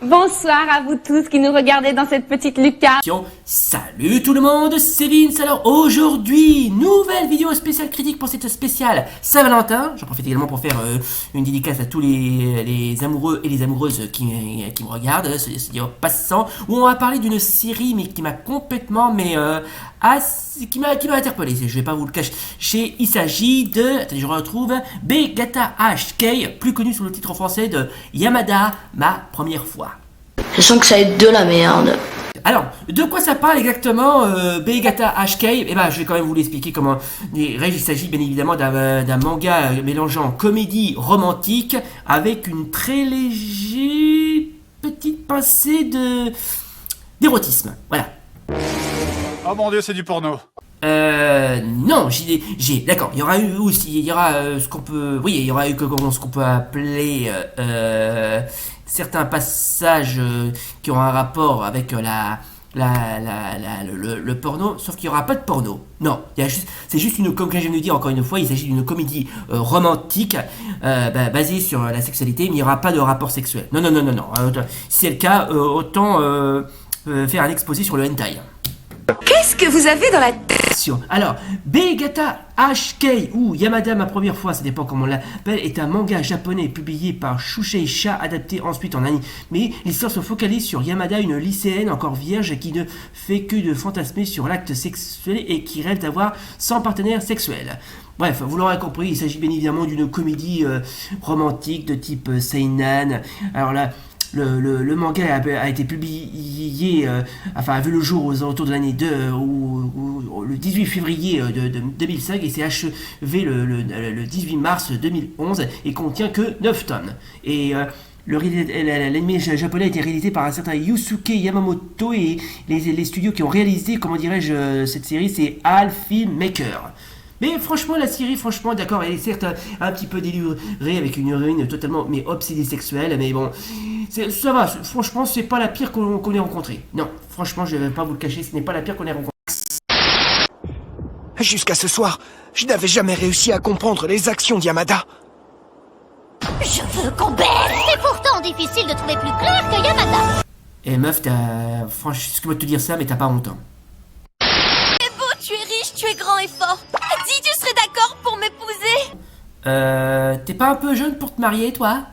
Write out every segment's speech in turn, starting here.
Bonsoir à vous tous qui nous regardez dans cette petite lucarne. Salut tout le monde, c'est Vince. Alors aujourd'hui, nouvelle vidéo spéciale critique pour cette spéciale Saint-Valentin. J'en profite également pour faire une dédicace à tous les amoureux et les amoureuses qui me regardent. C'est dire passant, où on va parler d'une série mais qui m'a complètement qui m'a interpellé. Je vais pas vous le cacher. Il s'agit de, attendez, je retrouve Begata HK, plus connu sous le titre français de Yamada, ma première fois. Je sens que ça va être de la merde. Alors, de quoi ça parle exactement Begata HK? Eh ben, je vais quand même vous l'expliquer comment. Il s'agit bien évidemment d'un manga mélangeant comédie romantique avec une très légère petite pincée d'érotisme. Voilà. Oh mon dieu, c'est du porno. Non, d'accord. Il y aura eu aussi, il y aura ce qu'on peut, oui, il y aura eu ce qu'on peut appeler certains passages qui ont un rapport avec le porno, sauf qu'il n'y aura pas de porno. Non, c'est juste comme je viens de dire encore une fois, il s'agit d'une comédie romantique basée sur la sexualité, mais il n'y aura pas de rapport sexuel. Non. Si c'est le cas, autant faire un exposé sur le hentai. Qu'est-ce que vous avez dans la tête? Alors, Begata HK ou Yamada ma première fois, ça dépend comment on l'appelle, est un manga japonais publié par Shueisha, adapté ensuite en anime. Mais l'histoire se focalise sur Yamada, une lycéenne encore vierge qui ne fait que de fantasmer sur l'acte sexuel et qui rêve d'avoir 100 partenaires sexuels. Bref, vous l'aurez compris, il s'agit bien évidemment d'une comédie romantique de type seinen. Alors là, le manga a été publié, a vu le jour aux alentours de l'année le 18 février de 2005 et s'est achevé le 18 mars 2011 et contient que 9 tomes. Et l'anime japonais a été réalisé par un certain Yusuke Yamamoto et les studios qui ont réalisé, cette série, c'est HAL Filmmaker. Mais franchement, la série, d'accord, elle est certes un petit peu délurée avec une héroïne totalement obsédée sexuelle, mais bon, ça va, franchement, c'est pas la pire qu'on ait rencontrée. Non, franchement, je vais pas vous le cacher, ce n'est pas la pire qu'on ait rencontrée. Jusqu'à ce soir, je n'avais jamais réussi à comprendre les actions d'Yamada. Je veux qu'on baisse. C'est pourtant difficile de trouver plus clair que Yamada. Eh meuf, franchement, excuse-moi de te dire ça, mais t'as pas honte. Tu es beau, tu es riche, tu es grand et fort. Dis, tu serais d'accord pour m'épouser? T'es pas un peu jeune pour te marier, toi?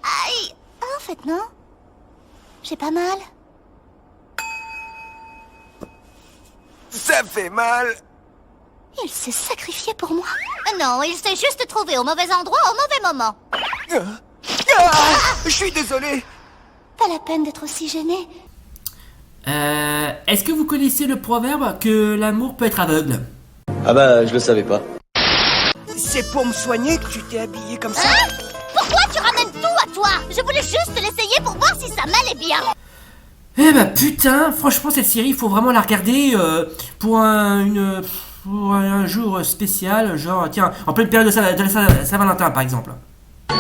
Aïe. En fait, non. J'ai pas mal. Ça fait mal. Il s'est sacrifié pour moi. Non, il s'est juste trouvé au mauvais endroit au mauvais moment. Je suis désolé. Pas la peine d'être aussi gêné. Est-ce que vous connaissez le proverbe que l'amour peut être aveugle? Ah bah, je le savais pas. C'est pour me soigner que tu t'es habillé comme ça. Pourquoi tu ramènes tout à toi? Je voulais juste l'essayer pour voir si ça m'allait bien. Eh bah putain, franchement cette série, il faut vraiment la regarder pour un jour spécial, genre tiens, en pleine période de la Saint-Valentin par exemple.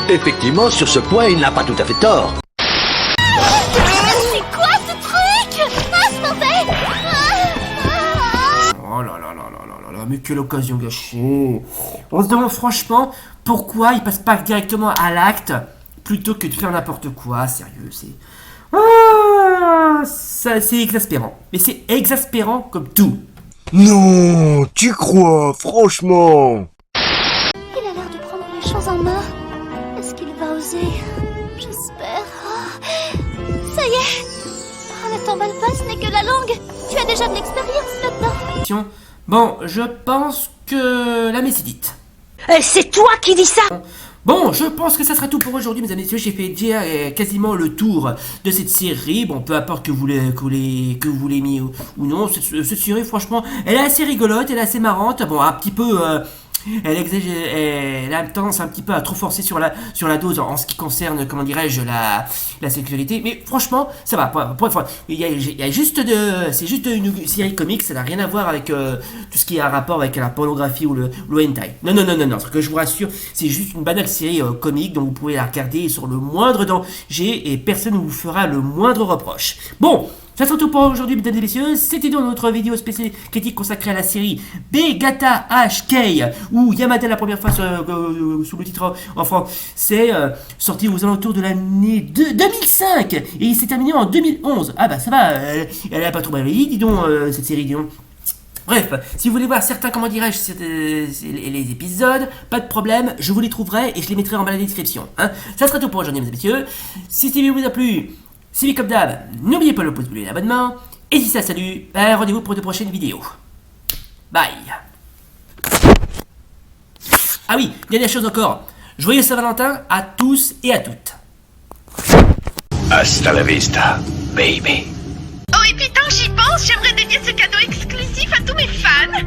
Effectivement, sur ce point, il n'a pas tout à fait tort. C'est quoi ce truc? Ah, s'il te plaît. Oh là, mais quelle occasion gâchée. On se demande franchement pourquoi il passe pas directement à l'acte plutôt que de faire n'importe quoi, sérieux, c'est exaspérant. Mais c'est exaspérant comme tout. Non, tu crois, franchement. Il a l'air de prendre les choses en main. Est-ce qu'il va oser? J'espère. Ça y est. Ne t'emballe pas, ce n'est que la langue. Tu as déjà de l'expérience là-dedans. Bon, je pense que la messe est dite. C'est toi qui dis ça? Bon, je pense que ça sera tout pour aujourd'hui, mesdames et messieurs. J'ai fait déjà quasiment le tour de cette série. Bon, peu importe que vous l'aimiez ou non, cette série, franchement, elle est assez rigolote, elle est assez marrante. Bon, un petit peu... elle a tendance un petit peu à trop forcer sur la dose en ce qui concerne, comment dirais-je, la sexualité. Mais franchement, ça va. Pour une fois, c'est juste une série comique. Ça n'a rien à voir avec tout ce qui a un rapport avec la pornographie ou le hentai. Non. Ce que je vous rassure, c'est juste une banale série comique dont vous pouvez la regarder sur le moindre danger et personne ne vous fera le moindre reproche. Bon. Ça sera tout pour aujourd'hui, mesdames et messieurs. C'était donc notre vidéo spéciale critique consacrée à la série Begata HK, ou Yamada la première fois sous le titre en français. C'est sorti aux alentours de l'année 2005 et il s'est terminé en 2011. Ah bah ça va, elle a pas trop mal vieilli, dis donc, cette série, dis donc. Bref, si vous voulez voir certains, comment dirais-je, les épisodes, pas de problème, je vous les trouverai et je les mettrai en bas de la description. Hein. Ça sera tout pour aujourd'hui, mesdames et messieurs. Si cette vidéo vous a plu, si comme d'hab, n'oubliez pas le pouce bleu et l'abonnement. Et si ça, salut, rendez-vous pour de prochaines vidéos. Bye. Ah oui, dernière chose encore. Joyeux Saint-Valentin à tous et à toutes. Hasta la vista, baby. Oh, et puis tant que j'y pense, j'aimerais dédier ce cadeau exclusif à tous mes fans.